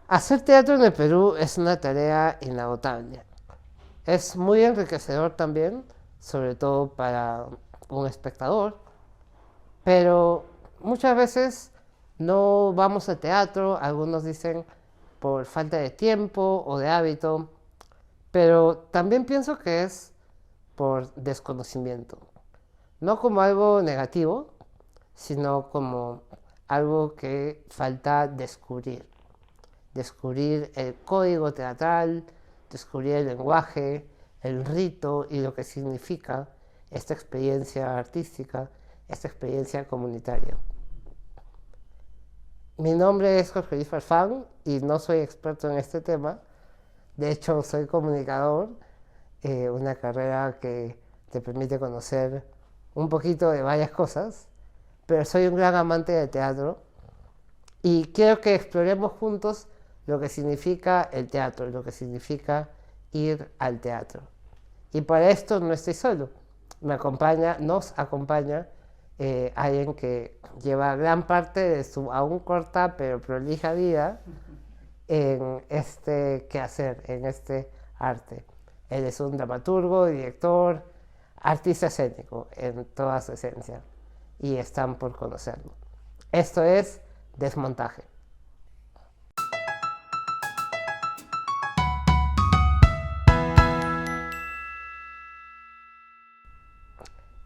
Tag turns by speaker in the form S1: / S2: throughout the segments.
S1: Hacer teatro en el Perú es una tarea inagotable. Es muy enriquecedor también, sobre todo para un espectador, pero muchas veces no vamos al teatro, algunos dicen por falta de tiempo o de hábito, pero también pienso que es por desconocimiento. No como algo negativo, sino como algo que falta descubrir. Descubrir el código teatral, descubrir el lenguaje, el rito y lo que significa esta experiencia artística, esta experiencia comunitaria. Mi nombre es Jorge Luis Farfán y no soy experto en este tema. De hecho, soy comunicador, una carrera que te permite conocer un poquito de varias cosas, pero soy un gran amante del teatro y quiero que exploremos juntos lo que significa el teatro, lo que significa ir al teatro. Y para esto no estoy solo. Nos acompaña alguien que lleva gran parte de su aún corta pero prolija vida en este quehacer, en este arte. Él es un dramaturgo, director, artista escénico en toda su esencia y están por conocerlo. Esto es Desmontaje.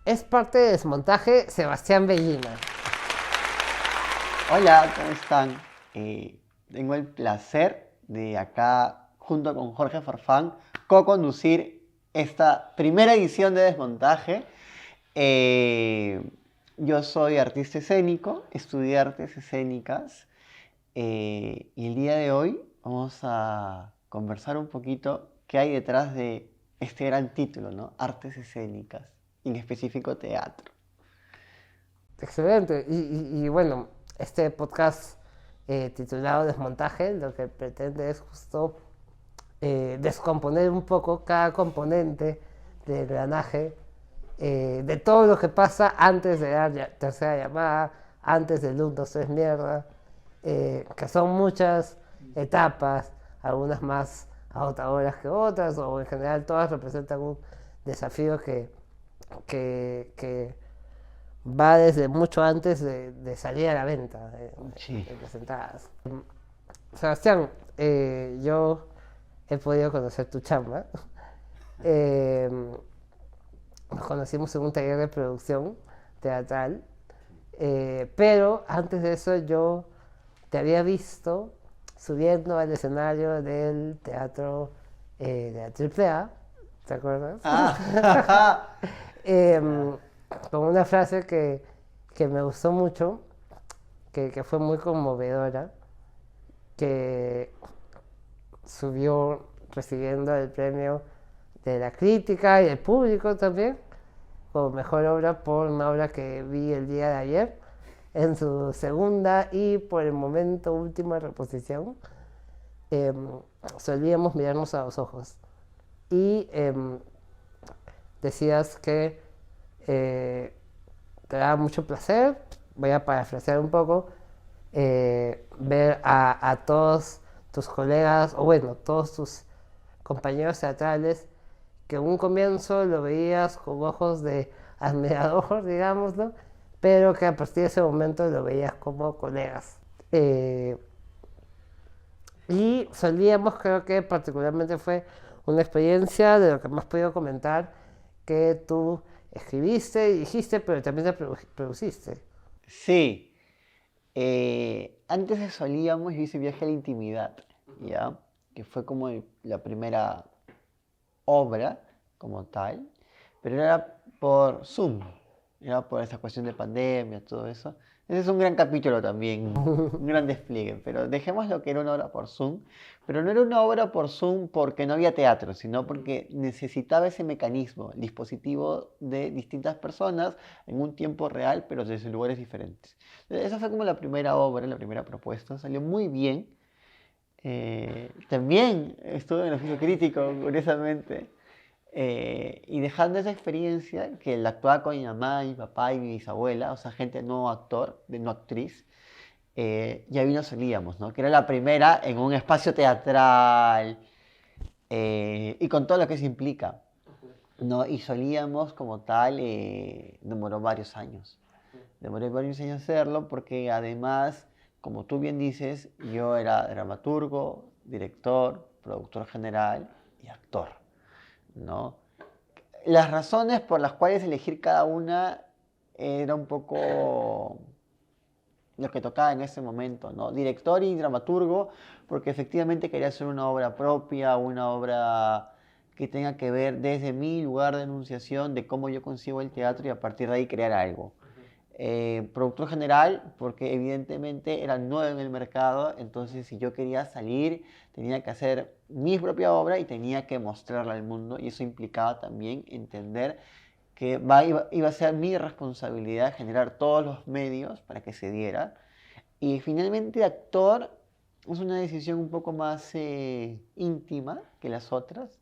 S1: Es parte de Desmontaje Sebastián Bellina.
S2: Hola, ¿cómo están? Tengo el placer de acá, junto con Jorge Farfán, co-conducir esta primera edición de Desmontaje. Eh, yo soy artista escénico, estudié artes escénicas y el día de hoy vamos a conversar un poquito qué hay detrás de este gran título, ¿no? Artes escénicas, y en específico teatro.
S1: Excelente. Y bueno, este podcast titulado Desmontaje lo que pretende es justo descomponer un poco cada componente del engranaje, de todo lo que pasa antes de dar tercera llamada, antes del 1, 2, 3 mierda, que son muchas etapas, algunas más agotadoras que otras, o en general todas representan un desafío que va desde mucho antes de salir a la venta,
S2: Sí.
S1: de presentadas. Sebastián, yo he podido conocer tu chamba. Eh, Nos conocimos en un taller de producción teatral, pero antes de eso yo te había visto subiendo al escenario del teatro de la AAA, ¿te acuerdas?
S2: Ah,
S1: Eh, con una frase que me gustó mucho, que fue muy conmovedora, que subió recibiendo el premio de la crítica y del público también, como mejor obra por una obra que vi el día de ayer, en su segunda y por el momento última reposición. eh, Solíamos mirarnos a los ojos y decías que eh, te da mucho placer, voy a parafrasear un poco, ver a todos tus colegas, o bueno, todos tus compañeros teatrales, que en un comienzo lo veías con ojos de admirador, digámoslo, pero que a partir de ese momento lo veías como colegas. Y solíamos, creo que particularmente fue una experiencia de lo que me has podido comentar, que tú escribiste, dirigiste, pero también te produciste.
S2: sí. Antes de Solíamos, yo hice Viaje a la Intimidad, ¿ya? Que fue como la primera obra como tal, pero era por Zoom, era por esa cuestión de pandemia, todo eso. Ese es un gran capítulo también, un gran despliegue, pero dejemos lo que era una obra por Zoom, pero no era una obra por Zoom porque no había teatro, sino porque necesitaba ese mecanismo, el dispositivo de distintas personas en un tiempo real, pero desde lugares diferentes. Esa fue como la primera obra, la primera propuesta, salió muy bien. También estuve en el oficio crítico, curiosamente. Y dejando esa experiencia, que la actuaba con mi mamá, mi papá y mi bisabuela, o sea, gente no actor, de no actriz, Ya vino Solíamos, ¿no? Que era la primera en un espacio teatral y con todo lo que eso implica, ¿no? Y Solíamos como tal demoró varios años. Demoré varios años hacerlo porque además, como tú bien dices, yo era dramaturgo, director, productor general y actor, ¿no? Las razones por las cuales elegir cada una era un poco lo que tocaba en ese momento, ¿no? Director y dramaturgo, porque efectivamente quería hacer una obra propia, una obra que tenga que ver desde mi lugar de enunciación de cómo yo concibo el teatro y a partir de ahí crear algo. Productor general, porque evidentemente era nuevo en el mercado, entonces si yo quería salir, tenía que hacer mi propia obra y tenía que mostrarla al mundo, y eso implicaba también entender que iba a ser mi responsabilidad generar todos los medios para que se diera. Y finalmente actor es una decisión un poco más íntima que las otras.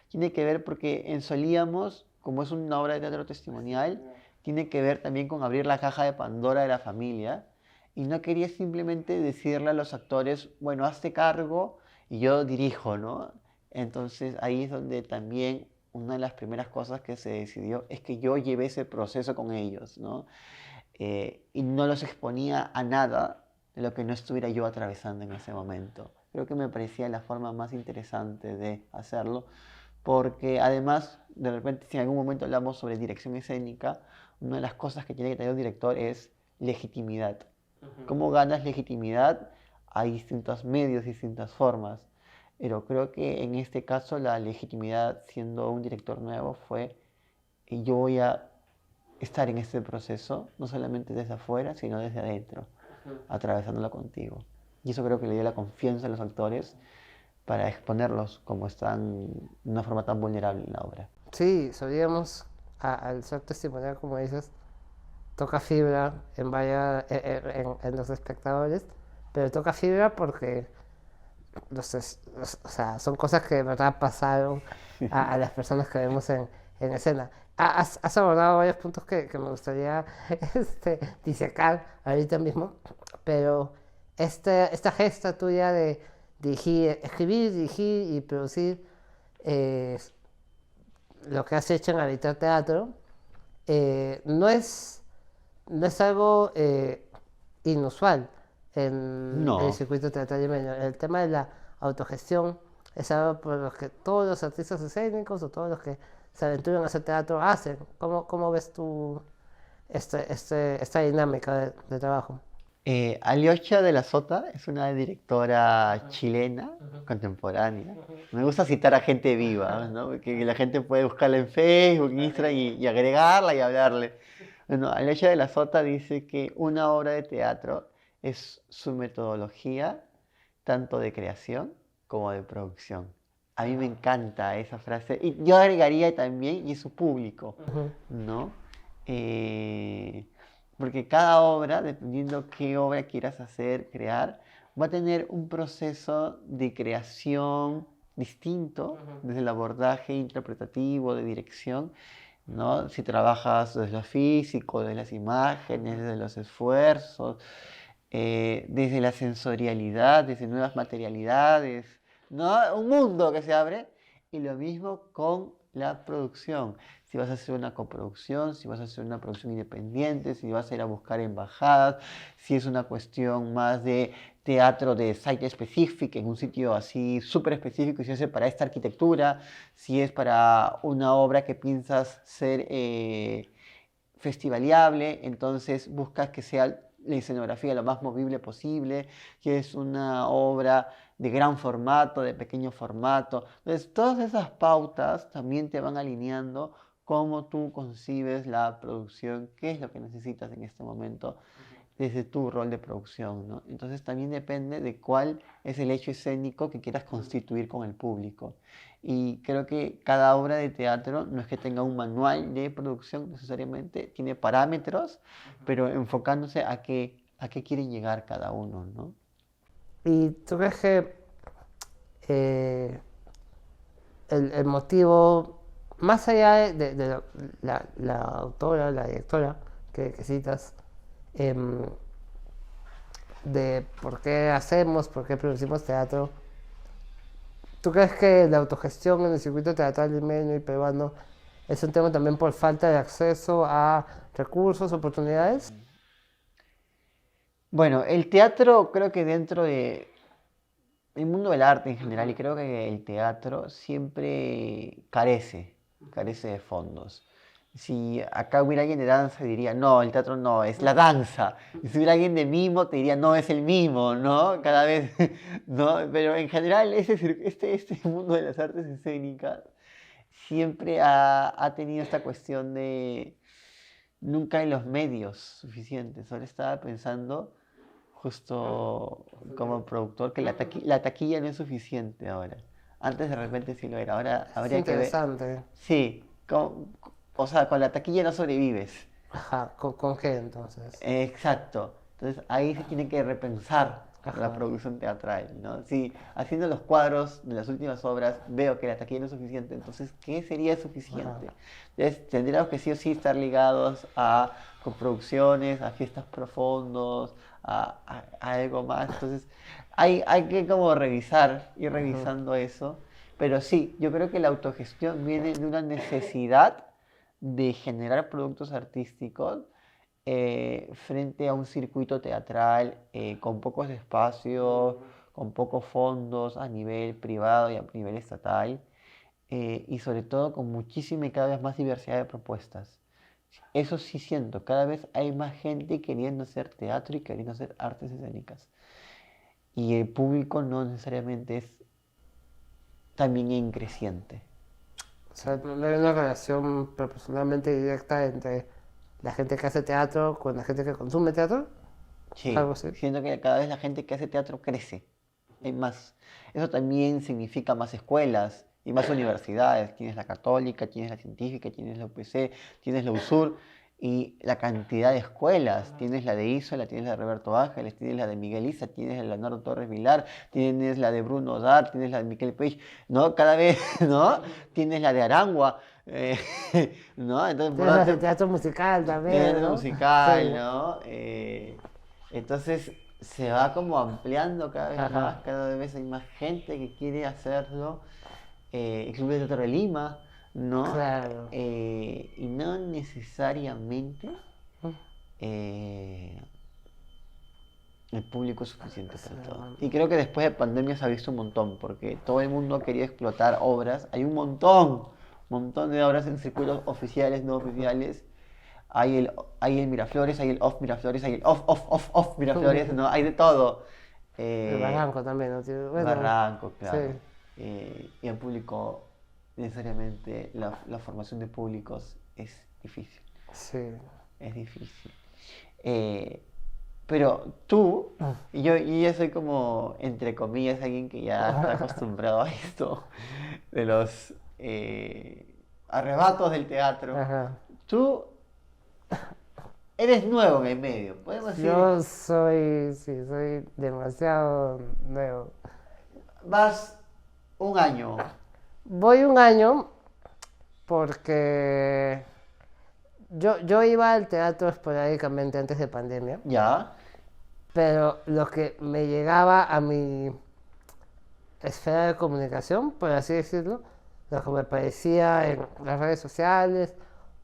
S2: Tiene que ver porque en Solíamos, como es una obra de teatro testimonial, tiene que ver también con abrir la caja de Pandora de la familia. Y no quería simplemente decirle a los actores, bueno, hazte cargo y yo dirijo, ¿no? Entonces ahí es donde también una de las primeras cosas que se decidió es que yo llevé ese proceso con ellos, ¿no? Y no los exponía a nada de lo que no estuviera yo atravesando en ese momento. Creo que me parecía la forma más interesante de hacerlo, porque además, de repente, si en algún momento hablamos sobre dirección escénica, una de las cosas que tiene que tener un director es legitimidad. ¿Cómo ganas legitimidad? Hay distintos medios, distintas formas. Pero creo que en este caso la legitimidad, siendo un director nuevo, fue yo voy a estar en este proceso, no solamente desde afuera, sino desde adentro, atravesándolo contigo. Y eso creo que le dio la confianza a los actores para exponerlos como están de una forma tan vulnerable en la obra.
S1: Sí, Solíamos, al ser testimonial, como dices, toca fibra en los espectadores, pero toca fibra porque o sea, son cosas que de verdad pasaron a las personas que vemos en escena. Has abordado varios puntos que me gustaría disecar ahorita mismo, pero esta gesta tuya de escribir, dirigir y producir eh, lo que has hecho en Habitar Teatro eh, no es no es algo inusual en el
S2: No,
S1: circuito teatral limeño. El tema de la autogestión es algo por lo que todos los artistas escénicos o todos los que se aventuran a hacer teatro hacen. ¿Cómo ves tú esta dinámica de trabajo?
S2: Alyosha de la Sota es una directora chilena contemporánea. Me gusta citar a gente viva, ¿no? Que la gente puede buscarla en Facebook, Instagram y agregarla y hablarle. Bueno, Alyosha de la Sota dice que una obra de teatro es su metodología tanto de creación como de producción. A mí me encanta esa frase. Y yo agregaría también, y su público,
S1: Ujú.
S2: ¿no? Eh, Porque cada obra, dependiendo qué obra quieras hacer, crear, va a tener un proceso de creación distinto desde el abordaje interpretativo, de dirección, ¿no? Si trabajas desde lo físico, desde las imágenes, desde los esfuerzos, desde la sensorialidad, desde nuevas materialidades, ¿no? Un mundo que se abre. Y lo mismo con la producción. Si vas a hacer una coproducción, si vas a hacer una producción independiente, si vas a ir a buscar embajadas, si es una cuestión más de teatro de site específico, en un sitio así súper específico, si es para esta arquitectura, si es para una obra que piensas ser festivaleable, entonces buscas que sea la escenografía lo más movible posible, que es una obra de gran formato, de pequeño formato. Entonces, todas esas pautas también te van alineando cómo tú concibes la producción, qué es lo que necesitas en este momento desde tu rol de producción, ¿no? Entonces también depende de cuál es el hecho escénico que quieras constituir con el público. Y creo que cada obra de teatro no es que tenga un manual de producción necesariamente, tiene parámetros, pero enfocándose a qué quieren llegar cada uno, ¿no?
S1: ¿Y tú crees que eh, el motivo, más allá de la autora, la directora que citas, em, de por qué hacemos, por qué producimos teatro. ¿Tú crees que la autogestión en el circuito teatral limeño y peruano es un tema también por falta de acceso a recursos, oportunidades?
S2: Bueno, el teatro creo que dentro de el mundo del arte en general, y creo que el teatro siempre carece de fondos. Si acá hubiera alguien de danza, diría, no, el teatro no, es la danza. Y si hubiera alguien de mimo, te diría, no, es el mimo, ¿no? Cada vez, ¿no? Pero en general, este mundo de las artes escénicas siempre ha tenido esta cuestión de nunca hay los medios suficientes. Ahora estaba pensando justo como productor que la taquilla no es suficiente ahora. Antes de repente sí lo era, ahora
S1: Es
S2: habría que ver.
S1: interesante.
S2: Sí, o sea, con la taquilla no sobrevives.
S1: Ajá, ¿con qué entonces?
S2: Exacto. Entonces ahí se tiene que repensar la
S1: Ajá,
S2: producción teatral, ¿no? Si haciendo los cuadros de las últimas obras veo que la taquilla no es suficiente, entonces, ¿qué sería
S1: ajá,
S2: suficiente? Entonces, tendríamos que sí o sí estar ligados a coproducciones, a fiestas profundos, a algo más. Entonces, hay que como revisar, ir
S1: ajá.
S2: revisando eso. Pero sí, yo creo que la autogestión viene de una necesidad de generar productos artísticos frente a un circuito teatral con pocos espacios, con pocos fondos a nivel privado y a nivel estatal, y sobre todo con muchísima y cada vez más diversidad de propuestas. Eso sí siento, cada vez hay más gente queriendo hacer teatro y queriendo hacer artes escénicas. Y el público no necesariamente es también increciente.
S1: O sea, no hay una relación proporcionalmente directa entre la gente que hace teatro con la gente que consume teatro. Algo
S2: Sí,
S1: así.
S2: siento que cada vez la gente que hace teatro crece. Hay más. Eso también significa más escuelas y más universidades. Tienes la católica, tienes la científica, tienes la UPC, tienes la USUR y la cantidad de escuelas. Tienes la de Isola, tienes la de Roberto Ángeles, tienes la de Miguel Isa, tienes la de Leonardo Torres Vilar, tienes la de Bruno Dar, tienes la de Miquel Page, ¿no? Cada vez, ¿no? Tienes la de Arangua, ¿no? Entonces, por
S1: Tienes las de
S2: darte
S1: teatro musical también,
S2: teatro
S1: ¿no?
S2: musical,
S1: Sí.
S2: ¿no? Entonces se va como ampliando cada vez más,
S1: Ajá.
S2: cada vez hay más gente que quiere hacerlo. El Club de Teatro de Lima, ¿no?
S1: Claro.
S2: Y no necesariamente eh, el público es suficiente
S1: Sí,
S2: para todo.
S1: hermano.
S2: Y creo que después de pandemia se ha visto un montón, porque todo el mundo ha querido explotar obras. Hay montón de obras en circuitos oficiales, no oficiales. Hay el Miraflores, hay el off Miraflores, hay el off Miraflores, ¿no? Hay de todo.
S1: El
S2: Eh,
S1: barranco también, ¿no? Bueno,
S2: Barranco,
S1: sí,
S2: claro. Y el público, necesariamente, la formación de públicos es difícil,
S1: sí.
S2: es difícil. Eh, pero tú, y yo soy como, entre comillas, alguien que ya está acostumbrado a esto, de los arrebatos del teatro.
S1: Ajá.
S2: Tú eres nuevo en el medio, podemos decir,
S1: Yo soy, sí, soy demasiado nuevo.
S2: vas un año,
S1: Voy un año porque yo iba al teatro esporádicamente antes de pandemia,
S2: ya,
S1: pero lo que me llegaba a mi esfera de comunicación, por así decirlo, lo que me parecía en las redes sociales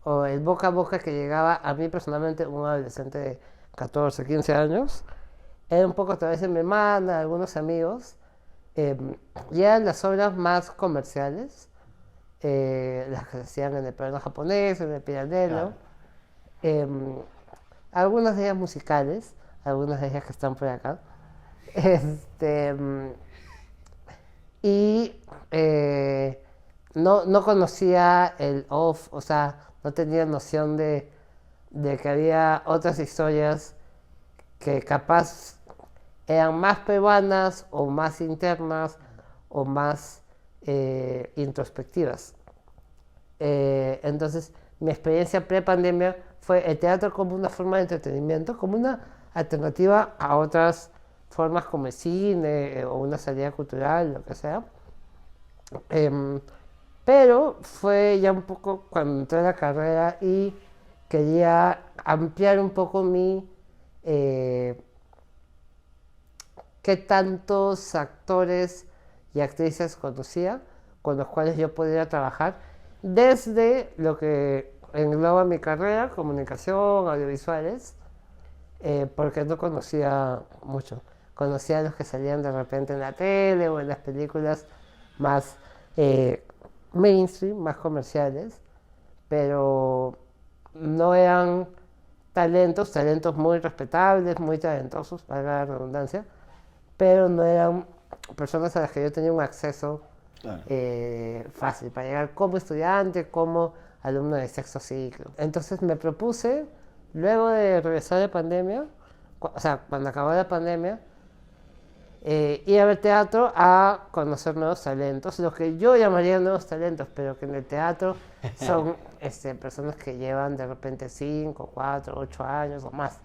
S1: o el boca a boca que llegaba a mí personalmente, un adolescente de 14, 15 años, era un poco a través de mi hermana, algunos amigos, eh, y eran las obras más comerciales, las que se hacían en el plano japonés, en el pirandello,
S2: claro.
S1: eh, algunas de ellas musicales, algunas de ellas que están por acá. Este, y no conocía el off, o sea, no tenía noción de que había otras historias que capaz eran más peruanas o más internas o más introspectivas. Entonces, mi experiencia pre-pandemia fue el teatro como una forma de entretenimiento, como una alternativa a otras formas como el cine o una salida cultural, lo que sea. Em, pero fue ya un poco cuando entré a la carrera y quería ampliar un poco mi eh, qué tantos actores y actrices conocía con los cuales yo podría trabajar desde lo que engloba mi carrera, comunicación, audiovisuales, porque no conocía mucho. Conocía a los que salían de repente en la tele o en las películas más mainstream, más comerciales, pero no eran talentos muy respetables, muy talentosos, para la redundancia, pero no eran personas a las que yo tenía un acceso
S2: Claro.
S1: fácil para llegar como estudiante, como alumno de sexto ciclo. Entonces me propuse, luego de regresar de pandemia, o sea, cuando acabó la pandemia, ir a ver teatro a conocer nuevos talentos, los que yo llamaría nuevos talentos, pero que en el teatro son personas que llevan de repente 5, 4, 8 años o más.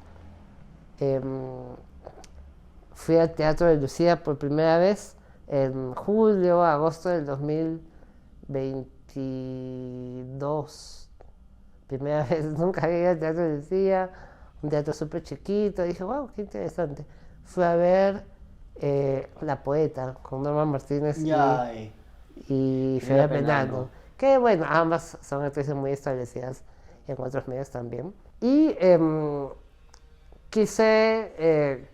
S1: Fui al Teatro de Lucía por primera vez en julio, agosto del 2022. Primera vez, nunca había ido al Teatro de Lucía, un teatro súper chiquito. Dije, wow, qué interesante. Fui a ver La Poeta con Norma Martínez
S2: Ya,
S1: y Fede Penano. Que bueno, ambas son actrices muy establecidas en otros medios también. Y quise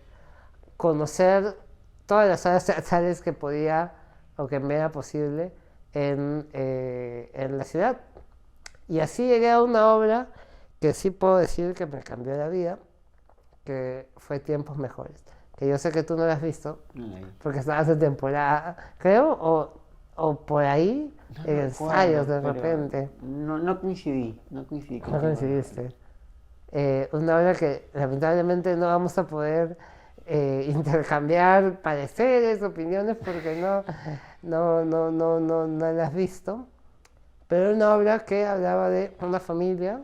S1: conocer todas las salas teatrales que podía o que me era posible en la ciudad. Y así llegué a una obra que sí puedo decir que me cambió la vida, que fue Tiempos Mejores. Que yo sé que tú no la has visto, porque estabas en temporada, creo, o por ahí,
S2: No
S1: en
S2: recuerdo,
S1: ensayos de
S2: pero
S1: repente.
S2: no coincidí
S1: No
S2: contigo.
S1: coincidiste. Una obra que lamentablemente no vamos a poder intercambiar pareceres, opiniones, porque no la has visto. Pero una obra que hablaba de una familia,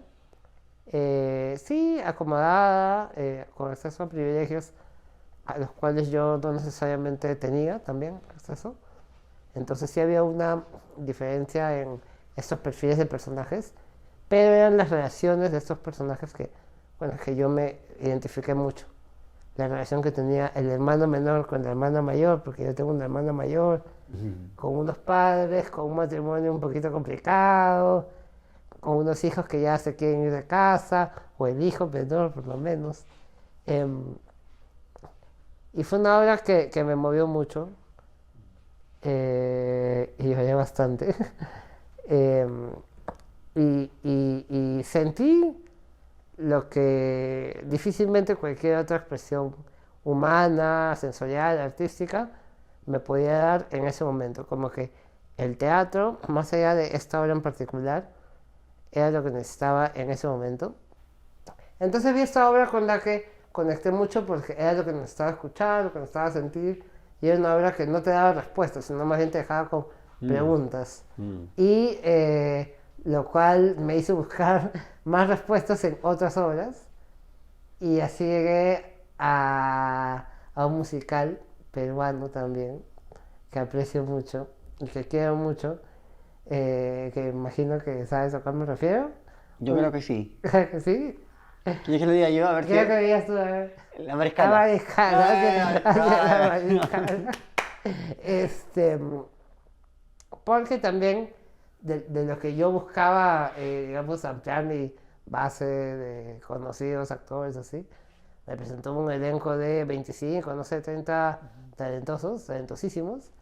S1: sí, acomodada, con acceso a privilegios a los cuales yo no necesariamente tenía también acceso. Entonces sí había una diferencia en estos perfiles de personajes, pero eran las relaciones de estos personajes que yo me identifiqué mucho. La relación que tenía el hermano menor con la hermana mayor, porque yo tengo una hermana mayor, con unos padres, con un matrimonio un poquito complicado, con unos hijos que ya se quieren ir de casa, o el hijo menor por lo menos. Y fue una obra que me movió mucho, y lloré bastante. Y sentí lo que difícilmente cualquier otra expresión humana, sensorial, artística, me podía dar en ese momento. Como que el teatro, más allá de esta obra en particular, era lo que necesitaba en ese momento. Entonces vi esta obra con la que conecté mucho porque era lo que necesitaba escuchar, lo que necesitaba sentir, y era una obra que no te daba respuestas, sino más bien te dejaba con preguntas. Y lo cual me hizo buscar más respuestas en otras obras, y así llegué a un musical peruano también, que aprecio mucho y que quiero mucho, que imagino que sabes a cuál me refiero.
S2: Yo creo que sí.
S1: ¿Que sí?
S2: ¿Quieres que lo diga yo? A ver
S1: Quiero que digas tú, a ver.
S2: La
S1: La
S2: mariscala.
S1: mariscala, la mariscala. Porque también de lo que yo buscaba, digamos, ampliar mi base de conocidos actores, así, me presentó un elenco de 25, no sé, 30 talentosos, talentosísimos,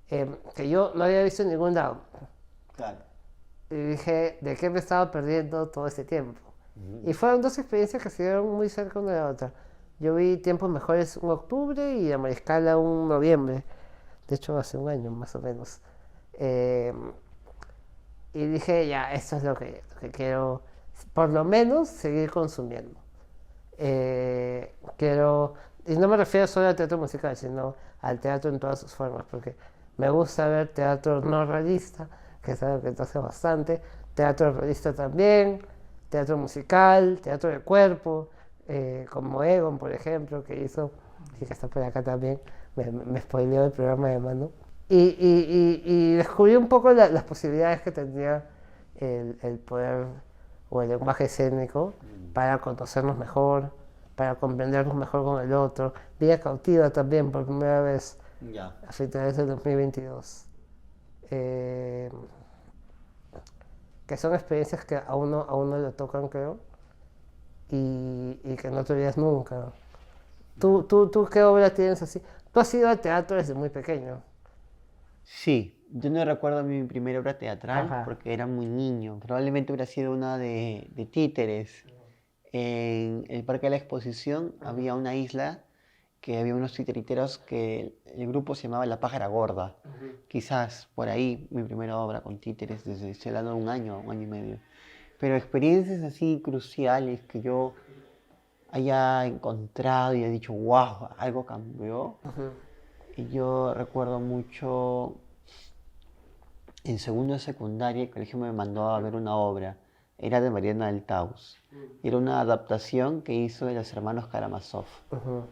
S1: que yo no había visto en ningún lado.
S2: Claro.
S1: Y dije, ¿de qué me estaba perdiendo todo este tiempo? Y fueron dos experiencias que se dieron muy cerca una de la otra. Yo vi Tiempos Mejores un octubre y La Mariscala un noviembre. De hecho, hace un año más o menos. Y dije, ya, esto es lo que quiero, por lo menos, seguir consumiendo. Quiero, y no me refiero solo al teatro musical, sino al teatro en todas sus formas, porque me gusta ver teatro no realista, que es algo que te hace bastante, teatro realista también, teatro musical, teatro de cuerpo, como Egon, por ejemplo, que hizo, y que está por acá también, me spoileó el programa de Manu. Y descubrí un poco las posibilidades que tenía el poder o el lenguaje escénico para conocernos mejor, para comprendernos mejor con el otro. Vida cautiva también, por primera vez,
S2: Ya.
S1: a finales del 2022. Eh, que son experiencias que a uno le tocan, creo, y que no te olvidas nunca. ¿Tú qué obra tienes así? Tú has ido al teatro desde muy pequeño.
S2: Sí, yo no recuerdo mi primera obra teatral
S1: Ajá.
S2: porque era muy niño. Probablemente hubiera sido una de títeres. En el Parque de la Exposición había una isla que había unos titiriteros que el grupo se llamaba La Pájara Gorda. Quizás por ahí mi primera obra con títeres desde estoy hablando de un año y medio. Pero experiencias así cruciales que yo haya encontrado y haya dicho, wow, algo cambió.
S1: Ujú.
S2: Y yo recuerdo mucho en segundo de secundaria, el colegio me mandó a ver una obra. Era de Mariana del Taus. Era una adaptación que hizo de los hermanos Karamazov.
S1: Ujú.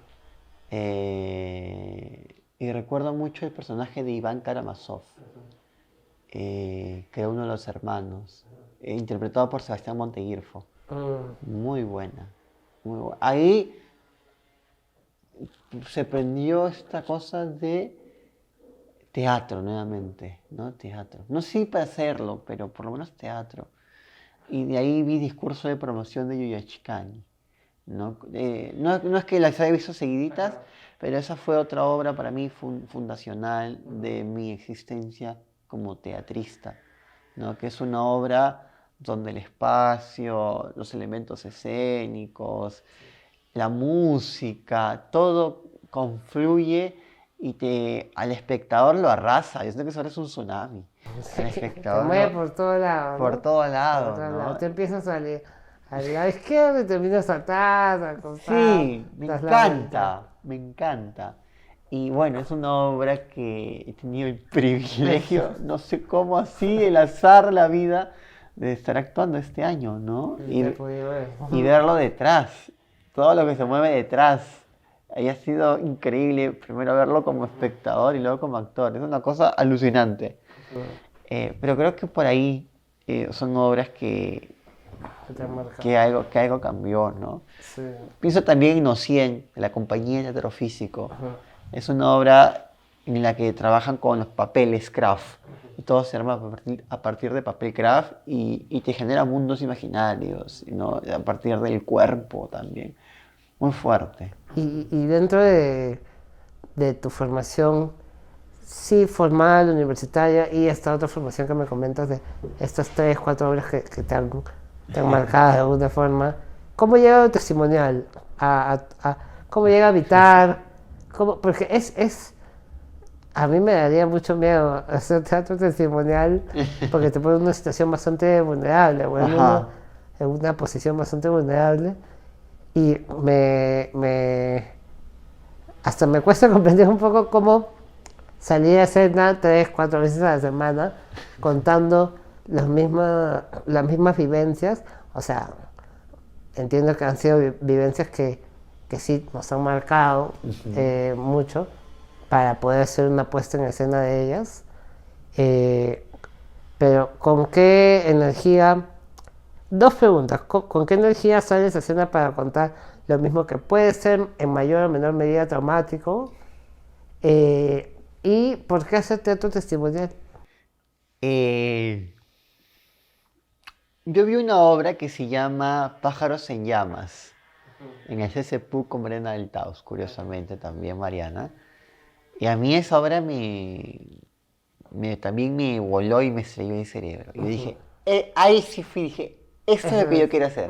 S2: Y recuerdo mucho el personaje de Iván Karamazov, que era uno de los hermanos, interpretado por Sebastián Monteguirfo. Muy buena, muy buena. Ahí se prendió esta cosa de teatro nuevamente, ¿no? Teatro. No sé si para hacerlo, pero por lo menos teatro. Y de ahí vi discurso de promoción de Yuyachikani. ¿No? No es que las haya visto seguiditas, pero esa fue otra obra para mí fundacional de mi existencia como teatrista, ¿no? Que es una obra donde el espacio, los elementos escénicos, la música, todo confluye y al espectador lo arrasa. Yo siento que eso ahora es un tsunami.
S1: Sí,
S2: Al
S1: te
S2: espectador
S1: mueve por todo lado,
S2: por
S1: ¿no?
S2: todos
S1: Por
S2: lados,
S1: todo lado.
S2: ¿no?
S1: Te empiezas al lado izquierdo y terminas atrás, acostado,
S2: Sí,
S1: das la vuelta.
S2: me encanta. Y bueno, es una obra que he tenido el privilegio, no sé cómo así, el azar, la vida, de estar actuando este año, ¿no?
S1: Y te he podido ver.
S2: Y verlo detrás, todo lo que se mueve detrás. Ahí ha sido increíble, primero verlo como espectador y luego como actor. Es una cosa alucinante. Pero creo que por ahí son obras
S1: Que te han marcado.
S2: que algo cambió, ¿no?
S1: Sí.
S2: Pienso también en Ocien, de la Compañía de Teatro Físico.
S1: Ajá.
S2: Es una obra en la que trabajan con los papeles craft. Y todo se arma a partir de papel craft y te genera mundos imaginarios, ¿no? A partir del cuerpo también. Muy fuerte.
S1: Y dentro de tu formación, sí, formal, universitaria, y esta otra formación que me comentas de estas 3, 4 obras que te han marcado de alguna forma, ¿cómo llega lo testimonial? ¿Cómo llega a habitar? Porque a mí me daría mucho miedo hacer teatro testimonial porque te pone en una situación bastante vulnerable, o
S2: Ajá.
S1: en una posición bastante vulnerable, y hasta me cuesta comprender un poco cómo salir a escena 3, 4 veces a la semana contando las mismas vivencias. O sea, entiendo que han sido vivencias que sí nos han marcado mucho para poder hacer una puesta en escena de ellas. Eh, pero ¿con qué energía? Dos preguntas. ¿Con qué energía sales a escena para contar lo mismo que puede ser en mayor o menor medida traumático? ¿Y por qué hacer teatro testimonial?
S2: Eh, yo vi una obra que se llama Pájaros en Llamas, en el CCPU con Brenda del Taus, curiosamente también Mariana. Y a mí esa obra también me voló y me estrelló el cerebro. Y yo dije, ahí sí fui, dije, esto es lo que yo quiero hacer,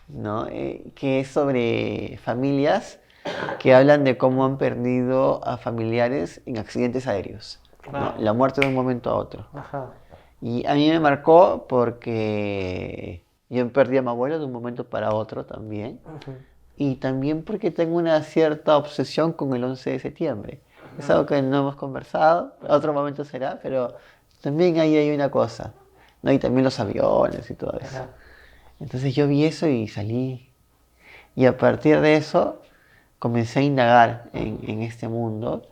S2: ¿no? Que es sobre familias que hablan de cómo han perdido a familiares en accidentes aéreos, ¿no? La muerte de un momento a otro.
S1: Ajá.
S2: Y a mí me marcó porque yo perdí a mi abuelo de un momento para otro también. Y también porque tengo una cierta obsesión con el 11 de septiembre. Es algo que no hemos conversado, otro momento será, pero también ahí hay una cosa, ¿no? Y también los aviones y todo eso.
S1: Ajá.
S2: Entonces yo vi eso y salí. Y a partir de eso comencé a indagar en este mundo.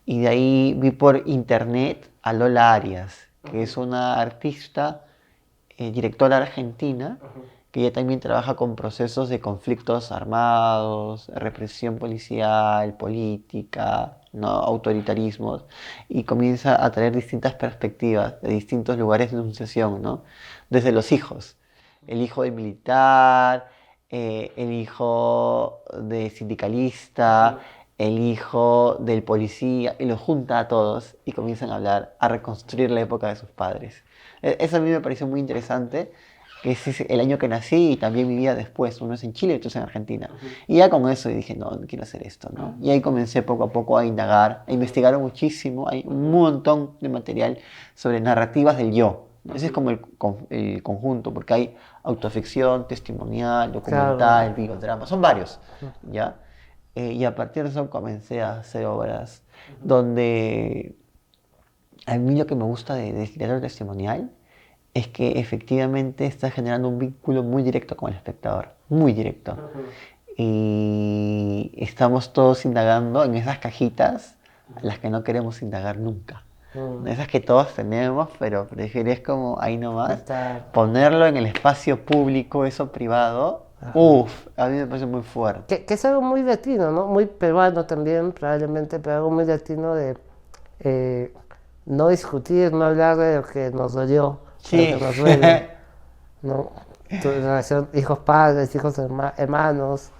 S2: Y de ahí vi por internet a Lola Arias, que es una artista, directora argentina, que ella también trabaja con procesos de conflictos armados, represión policial, política, ¿no? Autoritarismos, y comienza a traer distintas perspectivas de distintos lugares de enunciación, ¿no? Desde los hijos, el hijo del militar, el hijo de sindicalista, el hijo del policía, y los junta a todos y comienzan a hablar, a reconstruir la época de sus padres. Eso a mí me pareció muy interesante, que es el año que nací y también vivía después, uno es en Chile y otro es en Argentina. Y ya con eso dije, no, no quiero hacer esto, ¿no? Y ahí comencé poco a poco a indagar, a investigar muchísimo, hay un montón de material sobre narrativas del yo. Ese es como el conjunto, porque hay autoficción, testimonial, documental, biodrama, son varios, ¿ya? Y a partir de eso comencé a hacer obras donde a mí lo que me gusta del literato testimonial es que efectivamente está generando un vínculo muy directo con el espectador, muy directo. Y estamos todos indagando en esas cajitas a las que no queremos indagar nunca. Esas que todos tenemos, pero prefieres como ahí nomás, ponerlo en el espacio público, eso privado. Uf, a mí me parece muy fuerte.
S1: Que es algo muy latino, ¿no? Muy peruano también, probablemente, pero algo muy latino de no discutir, no hablar de lo que nos dolió,
S2: Sí.
S1: de lo que nos duele, ¿no? Tu relación hijos-padres, hermanos.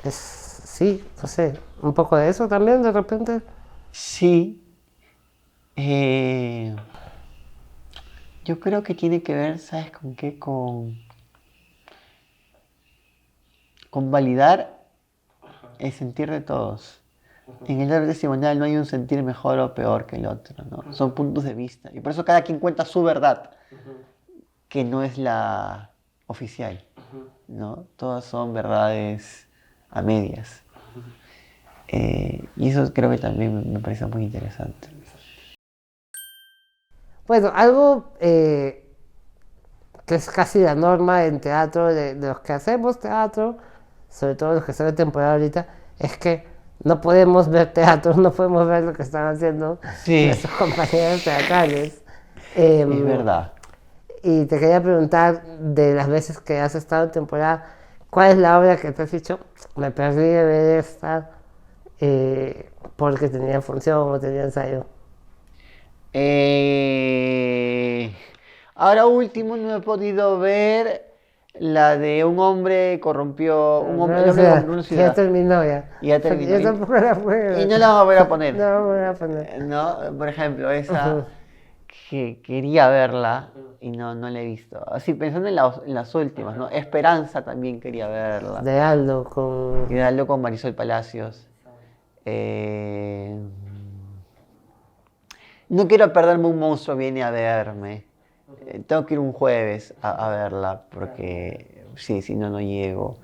S1: Sí, no sé, un poco de eso también de repente.
S2: Sí. Yo creo que tiene que ver, ¿sabes con qué? Con validar el sentir de todos. En el arte testimonial no hay un sentir mejor o peor que el otro, ¿no? Son puntos de vista. Y por eso cada quien cuenta su verdad, que no es la oficial, ¿no? Todas son verdades a medias. Y eso creo que también me parece muy interesante.
S1: Bueno, algo que es casi la norma en teatro, de los que hacemos teatro, sobre todo los que están en temporada ahorita, es que no podemos ver teatro, no podemos ver lo que están haciendo nuestros compañeros teatrales.
S2: Es verdad.
S1: Y te quería preguntar, de las veces que has estado en temporada, ¿cuál es la obra que te has dicho, me perdí de ver esta porque tenía función o tenía ensayo?
S2: Ahora último no he podido ver la de un hombre corrompió, un hombre corrompió una ciudad.
S1: Ya terminó ya.
S2: Ya terminó.
S1: Yo tampoco la puedo.
S2: Y no la vamos a volver a poner.
S1: No la voy a poner.
S2: No, por ejemplo, esa que quería verla y no la he visto. Así pensando en las últimas, ¿no? Esperanza también quería verla.
S1: De Aldo con...
S2: De Aldo con Marisol Palacios. No quiero perderme Un monstruo viene a verme. Tengo que ir un jueves a verla porque sí, si no, no llego.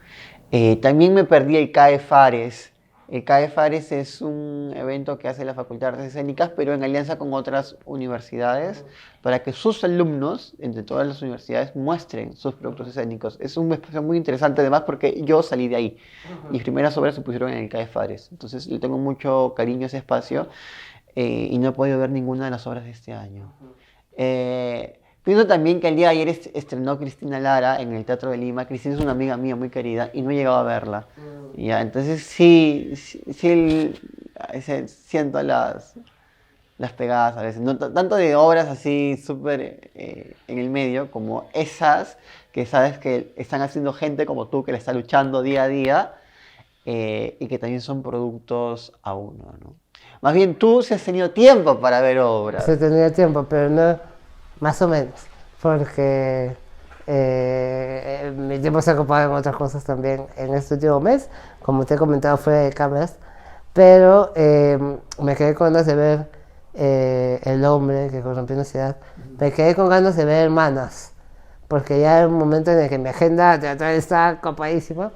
S2: También me perdí el CAE Fares. El CAE Fares es un evento que hace la Facultad de Artes Escénicas, pero en alianza con otras universidades, para que sus alumnos, entre todas las universidades, muestren sus productos escénicos. Es un espacio muy interesante, además, porque yo salí de ahí. Mis primeras obras se pusieron en el CAE Fares. Entonces, le tengo mucho cariño a ese espacio y no he podido ver ninguna de las obras de este año. Pienso también que el día de ayer estrenó Cristina Lara en el Teatro de Lima. Cristina es una amiga mía muy querida y no he llegado a verla. Ya, entonces sí siento las pegadas a veces. No tanto de obras así súper en el medio como esas que sabes que están haciendo gente como tú que le está luchando día a día y que también son productos a uno, ¿no? Más bien tú sí has tenido tiempo para ver obras.
S1: Sí he tenido tiempo, pero no... Más o menos, porque mi tiempo se ha ocupado en otras cosas también en este último mes, como te he comentado fuera de cámaras, pero me quedé con ganas de ver El hombre que corrompió una ciudad, me quedé con ganas de ver Hermanas, porque ya era un momento en el que mi agenda teatral estaba copadísima.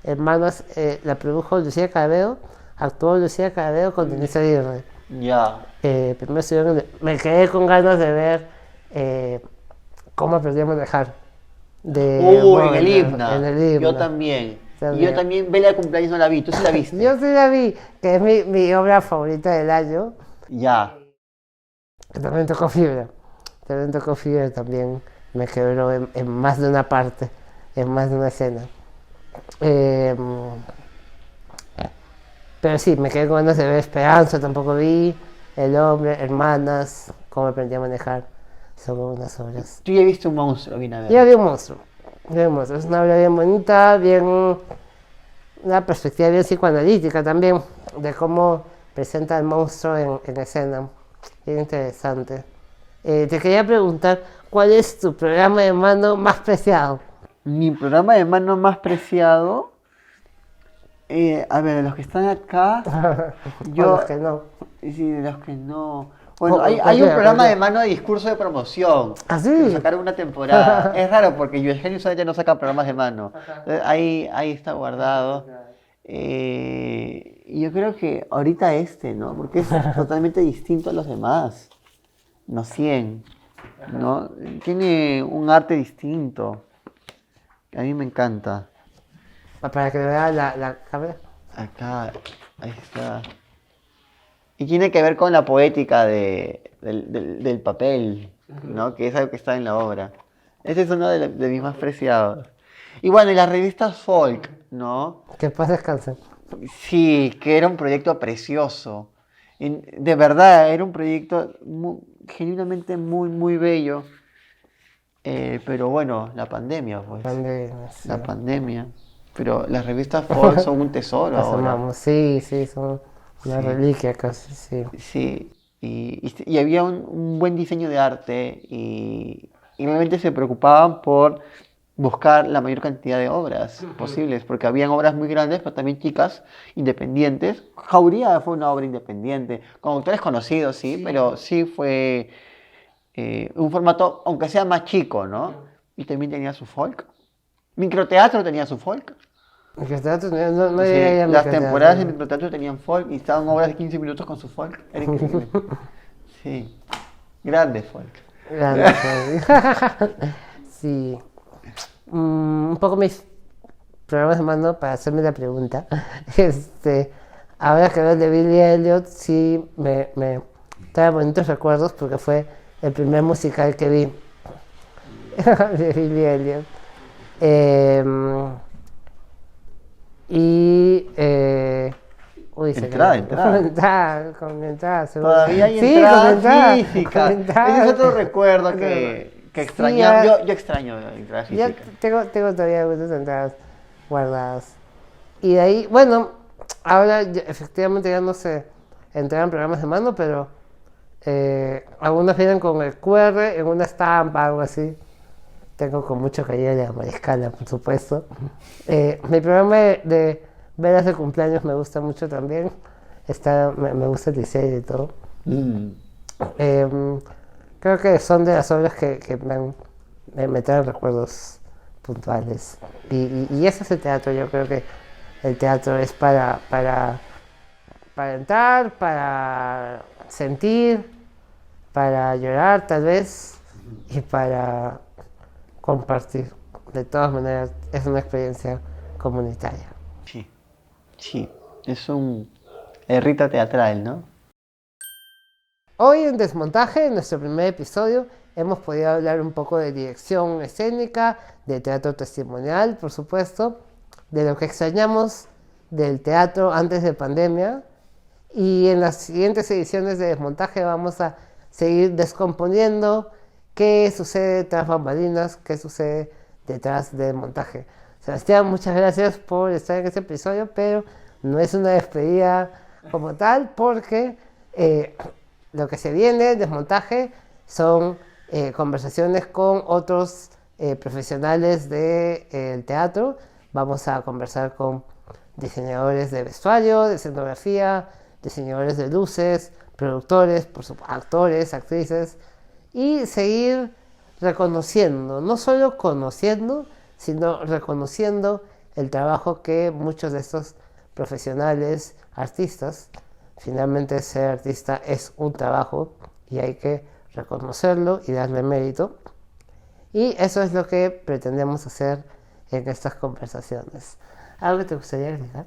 S1: Hermanas la produjo Lucía Carabedo, actuó Lucía Carabedo con Denise Aguirre.
S2: Ya.
S1: Primero me quedé con ganas de ver Cómo aprendí a manejar.
S2: En el himno.
S1: En el himno.
S2: Yo también. Y yo también, Vela de cumpleaños no la vi. ¿Tú sí la viste?
S1: Yo sí la vi, que es mi obra favorita del año.
S2: Ya.
S1: Que también tocó fibra. También me quebró en más de una parte en más de una escena. Eh, pero sí, me quedé con ganas de ver Esperanza, tampoco vi, El Hombre, Hermanas, Cómo aprendí a manejar, son unas obras.
S2: Tú ya viste un monstruo, vine a
S1: Ya
S2: ver.
S1: vi un monstruo, es una obra bien bonita, bien, una perspectiva bien psicoanalítica también, de cómo presenta al monstruo en escena, bien interesante. Te quería preguntar, ¿cuál es tu programa de mano más preciado?
S2: Mi programa de mano más preciado, a ver, los que están acá,
S1: O los
S2: yo,
S1: que no.
S2: sí, de los que no. Bueno, hay un
S1: Cualquiera,
S2: programa de
S1: cualquiera.
S2: mano de discurso de promoción,
S1: ¿Ah,
S2: que lo
S1: sí?
S2: sacaron una temporada. Es raro porque Eugenio usualmente no saca programas de mano. Entonces, ahí está guardado. Y yo creo que ahorita ¿no? Porque es totalmente distinto a los demás. No 100, ¿no? Tiene un arte distinto. A mí me encanta.
S1: Para que lo vea la cámara.
S2: Acá, ahí está. Y tiene que ver con la poética del papel, ¿no? Que es algo que está en la obra. Ese es uno de mis más preciados. Y bueno, y las revistas folk, ¿no?
S1: Que paz descanse.
S2: Sí, que era un proyecto precioso. De verdad, era un proyecto genuinamente muy, muy bello. Pero bueno, la pandemia, pues.
S1: Pandemia, sí.
S2: La pandemia. Pero las revistas folk son un tesoro
S1: Las
S2: ahora.
S1: amamos, sí, sí, son una
S2: Sí,
S1: reliquia casi, sí.
S2: sí. Y había un buen diseño de arte y realmente se preocupaban por buscar la mayor cantidad de obras posibles, porque habían obras muy grandes, pero también chicas, independientes. Jauría fue una obra independiente, con autores conocidos, sí, pero sí fue un formato, aunque sea más chico, ¿no? Y también tenía su folk. Microteatro tenía su folk.
S1: Microteatro, no llegué a
S2: Sí,
S1: ir a
S2: las temporadas de
S1: microteatro.
S2: microteatro tenían folk y estaban obras de 15 minutos con su folk. Era increíble. Sí, grande folk.
S1: Grande, fue. Sí. Un poco mis programas de mano para hacerme la pregunta. Este, ahora que veo el de Billy Elliot, sí me trae bonitos recuerdos porque fue el primer musical que vi de Billy Elliot. Eh, y. Uy, se
S2: Entrada,
S1: cayó.
S2: entrada.
S1: Con entrada, seguro.
S2: Todavía hay
S1: Sí, con
S2: entrada
S1: entrada. Con
S2: física. Ese es
S1: entrada.
S2: otro recuerdo que
S1: Sí,
S2: extrañaba. Yo extraño la entrada
S1: ya
S2: física.
S1: tengo todavía algunas entradas guardadas. Y de ahí, bueno, ahora efectivamente ya no se entregan programas de mano, pero algunos vienen con el QR en una estampa, algo así. Tengo con mucho cariño la Mariscala, por supuesto. Mi programa de velas de cumpleaños me gusta mucho también. Me gusta el diseño y todo.
S2: Mm.
S1: Creo que son de las obras que me traen recuerdos puntuales. Y eso es el teatro. Yo creo que el teatro es para entrar, para sentir, para llorar tal vez y para compartir. De todas maneras, es una experiencia comunitaria.
S2: Sí, sí. Es un rito teatral, ¿no?
S1: Hoy en Desmontaje, en nuestro primer episodio, hemos podido hablar un poco de dirección escénica, de teatro testimonial, por supuesto, de lo que extrañamos del teatro antes de pandemia. Y en las siguientes ediciones de Desmontaje vamos a seguir descomponiendo qué sucede tras bambalinas, qué sucede detrás del montaje. Sebastián, muchas gracias por estar en este episodio, pero no es una despedida como tal, porque lo que se viene, desmontaje, son conversaciones con otros profesionales del teatro. Vamos a conversar con diseñadores de vestuario, de escenografía, diseñadores de luces, productores, por supuesto, actores, actrices, y seguir reconociendo, no solo conociendo, sino reconociendo el trabajo que muchos de estos profesionales, artistas, finalmente ser artista es un trabajo y hay que reconocerlo y darle mérito. Y eso es lo que pretendemos hacer en estas conversaciones. ¿Algo que te gustaría agregar?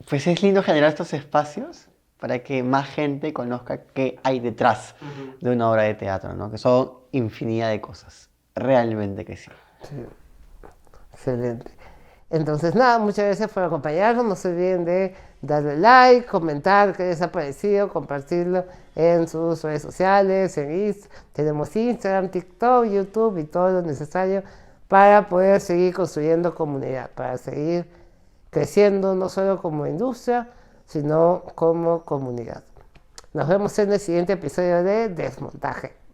S2: Pues es lindo generar estos espacios para que más gente conozca qué hay detrás de una obra de teatro, ¿no? Que son infinidad de cosas. Realmente que sí.
S1: Sí. Excelente. Entonces, nada, muchas gracias por acompañarnos. No se olviden de darle like, comentar qué les ha parecido, compartirlo en sus redes sociales, tenemos Instagram, TikTok, YouTube y todo lo necesario para poder seguir construyendo comunidad, para seguir creciendo no solo como industria, sino como comunidad. Nos vemos en el siguiente episodio de Desmontaje.